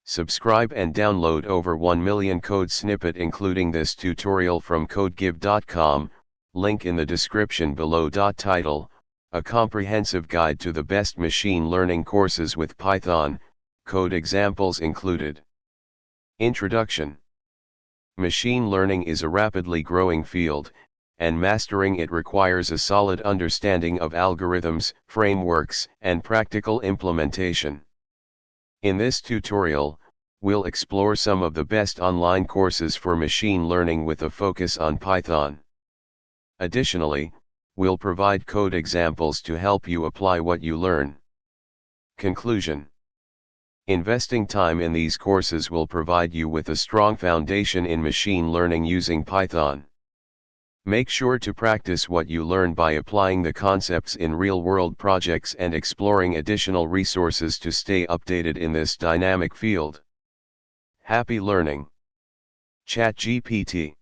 Subscribe and download over 1 million code snippet including this tutorial from codegive.com, link in the description below. Title, a comprehensive guide to the best machine learning courses with Python, code examples included. Introduction. Machine learning is a rapidly growing field, and mastering it requires a solid understanding of algorithms, frameworks, and practical implementation. In this tutorial, we'll explore some of the best online courses for machine learning with a focus on Python. Additionally, we'll provide code examples to help you apply what you learn. Conclusion. Investing time in these courses will provide you with a strong foundation in machine learning using Python. Make sure to practice what you learn by applying the concepts in real-world projects and exploring additional resources to stay updated in this dynamic field. Happy learning! ChatGPT